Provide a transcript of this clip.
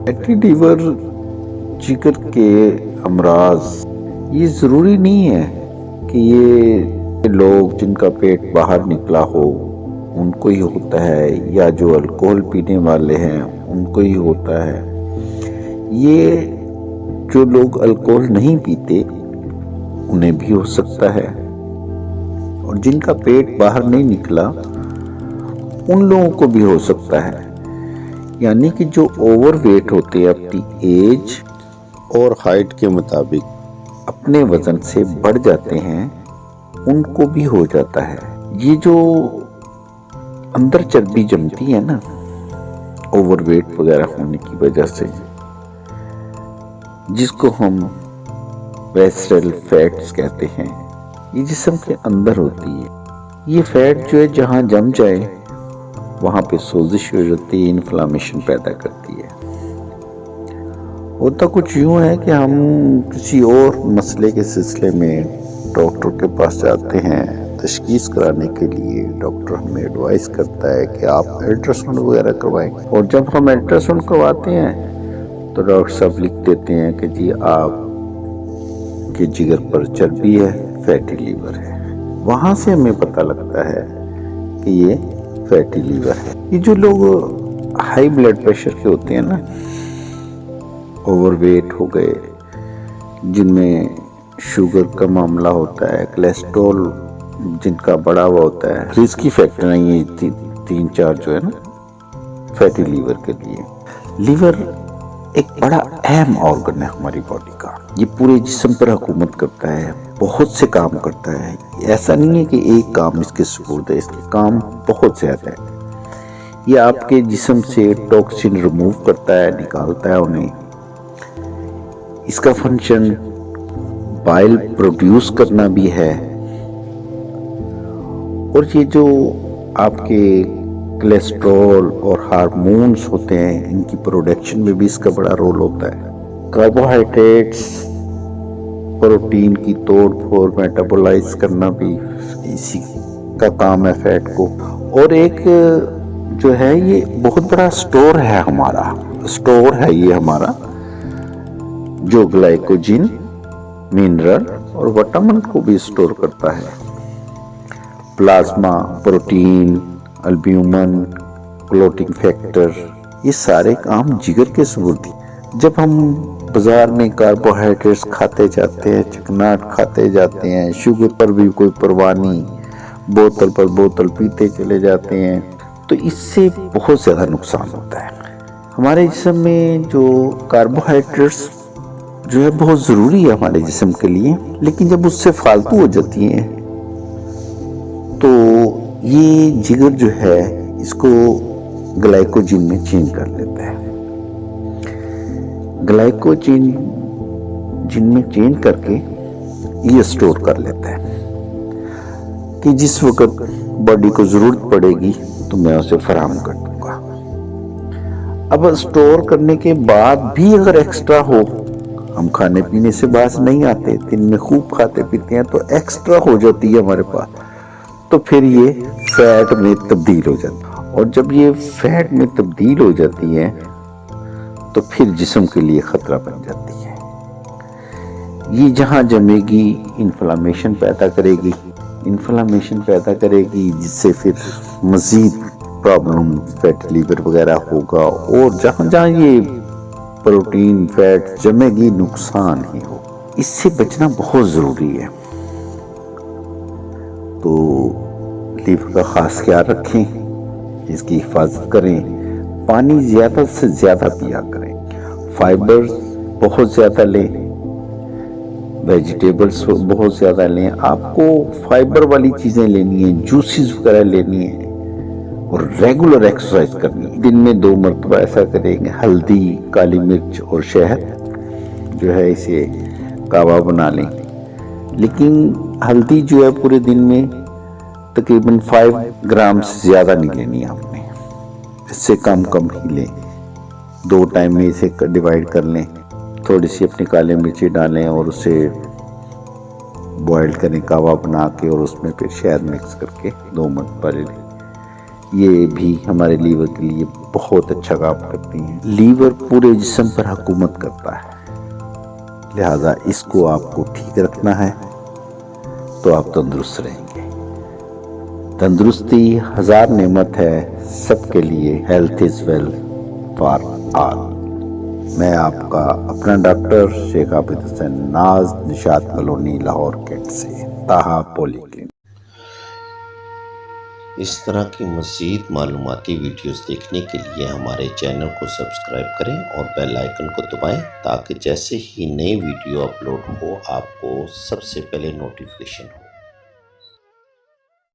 Fatty liver جگر کے امراض یہ ضروری نہیں ہے کہ یہ لوگ جن کا پیٹ باہر نکلا ہو ان کو ہی ہوتا ہے، یا جو الکوہل پینے والے ہیں ان کو ہی ہوتا ہے۔ یہ جو لوگ الکوہل نہیں پیتے انہیں بھی ہو سکتا ہے، اور جن کا پیٹ باہر نہیں نکلا ان لوگوں کو بھی ہو سکتا ہے۔ یعنی کہ جو اوور ویٹ ہوتے ہیں اپنی ایج اور ہائٹ کے مطابق اپنے وزن سے بڑھ جاتے ہیں ان کو بھی ہو جاتا ہے۔ یہ جو اندر چربی جمتی ہے نا اوور ویٹ وغیرہ ہونے کی وجہ سے، جس کو ہم ویسرل فیٹس کہتے ہیں، یہ جسم کے اندر ہوتی ہے۔ یہ فیٹ جو ہے جہاں جم جائے وہاں پہ سوزش ہو جاتی ہے، انفلامیشن پیدا کرتی ہے۔ ہوتا کچھ یوں ہے کہ ہم کسی اور مسئلے کے سلسلے میں ڈاکٹر کے پاس جاتے ہیں تشخیص کرانے کے لیے۔ ڈاکٹر ہمیں ایڈوائز کرتا ہے کہ آپ الٹرا ساؤنڈ وغیرہ کروائیں، اور جب ہم الٹرا ساؤنڈ کرواتے ہیں تو ڈاکٹر صاحب لکھ دیتے ہیں کہ جی آپ کے جگر پر چربی ہے، فیٹی لیور ہے۔ وہاں سے ہمیں پتہ لگتا ہے کہ یہ فیٹی لیور ہے۔ یہ جو لوگ ہائی بلڈ پریشر کے ہوتے ہیں نا، اوور ویٹ ہو گئے، جن میں شوگر کا معاملہ ہوتا ہے، کولیسٹرول جن کا بڑا ہوا ہوتا ہے، رسکی فیکٹر ہیں یہ تین چار جو ہے نا فیٹی لیور کے لیے۔ لیور ایک بڑا اہم آرگن ہے ہماری باڈی کا، یہ پورے جسم پر حکومت کرتا ہے، بہت سے کام کرتا ہے۔ ایسا نہیں ہے کہ ایک کام اس کے سپرد ہے، اس کے کام بہت زیادہ ہے۔ یہ آپ کے جسم سے ٹاکسن ریموو کرتا ہے، نکالتا ہے انہیں۔ اس کا فنکشن بائل پروڈیوس کرنا بھی ہے، اور یہ جو آپ کے کولیسٹرول اور ہارمونز ہوتے ہیں ان کی پروڈکشن میں بھی اس کا بڑا رول ہوتا ہے۔ کاربوہائیڈریٹس، پروٹین کی توڑ پھوڑ میٹابولائز کرنا بھی اسی کا کام ہے فیٹ کو۔ اور ایک جو ہے یہ بہت بڑا سٹور ہے ہمارا جو گلائکوجن، منرل اور وٹامن کو بھی سٹور کرتا ہے۔ پلازما، پروٹین، البیومن، کلوٹنگ فیکٹر، یہ سارے کام جگر کے سپرد ہیں۔ جب ہم بازار میں کاربوہائیڈریٹس کھاتے جاتے ہیں، چکناٹ کھاتے جاتے ہیں، شوگر پر بھی کوئی پرواہ نہیں، بوتل پر بوتل پیتے چلے جاتے ہیں، تو اس سے بہت زیادہ نقصان ہوتا ہے۔ ہمارے جسم میں جو کاربوہائیڈریٹس جو ہے بہت ضروری ہے ہمارے جسم کے لیے، لیکن جب اس سے فالتو ہو جاتی ہیں تو یہ جگر جو ہے اس کو گلائکوجن میں چینج کر لیتا ہے۔ گلائکوجن جن میں چینج کر کے یہ سٹور کر لیتا ہے کہ جس وقت باڈی کو ضرورت پڑے گی تو میں اسے فراہم کر دوں گا۔ اب سٹور کرنے کے بعد بھی اگر ایکسٹرا ہو، ہم کھانے پینے سے باز نہیں آتے، دن میں خوب کھاتے پیتے ہیں، تو ایکسٹرا ہو جاتی ہے ہمارے پاس، تو پھر یہ فیٹ میں تبدیل ہو جاتی ہے، اور جب یہ فیٹ میں تبدیل ہو جاتی ہے تو پھر جسم کے لیے خطرہ بن جاتی ہے۔ یہ جہاں جمے گی انفلامیشن پیدا کرے گی، جس سے پھر مزید پرابلم فیٹ لیور وغیرہ ہوگا، اور جہاں جہاں یہ پروٹین فیٹ جمے گی نقصان ہی ہو۔ اس سے بچنا بہت ضروری ہے۔ تو لیور کا خاص خیال رکھیں، اس کی حفاظت کریں، پانی زیادہ سے زیادہ پیا کریں، فائبر بہت زیادہ لیں، ویجیٹیبلز بہت زیادہ لیں۔ آپ کو فائبر والی چیزیں لینی ہیں، جوسز وغیرہ لینی ہیں، اور ریگولر ایکسرسائز کرنی ہے۔ دن میں 2 مرتبہ ایسا کریں گے۔ ہلدی، کالی مرچ اور شہد جو ہے اسے کعوہ بنا لیں، لیکن ہلدی جو ہے پورے دن میں تقریباً 5 گرام سے زیادہ نہیں لینی آپ نے، اس سے کم ہی لیں۔ 2 ٹائم میں اسے ڈیوائیڈ کر لیں، تھوڑی سی اپنی کالی مرچی ڈالیں اور اسے بوائل کریں کعوہ بنا کے، اور اس میں پھر شہد مکس کر کے 2 مرتبہ لے لیں۔ یہ بھی ہمارے لیور کے لیے بہت اچھا کام کرتی ہیں۔ لیور پورے جسم پر حکومت کرتا ہے، لہذا اس کو آپ کو ٹھیک رکھنا ہے تو آپ تندرست رہیں گے۔ تندرستی ہزار نعمت ہے سب کے لیے، health is wealth for all. میں آپ کا اپنا ڈاکٹر شیخ عابد حسین ناز، نشاط کالونی، لاہور کینٹ سے، طہا پولی کلینک۔ اس طرح کی مزید معلوماتی ویڈیوز دیکھنے کے لیے ہمارے چینل کو سبسکرائب کریں اور بیل آئیکن کو دبائیں تاکہ جیسے ہی نئی ویڈیو اپلوڈ ہو آپ کو سب سے پہلے نوٹیفیکیشن ہو۔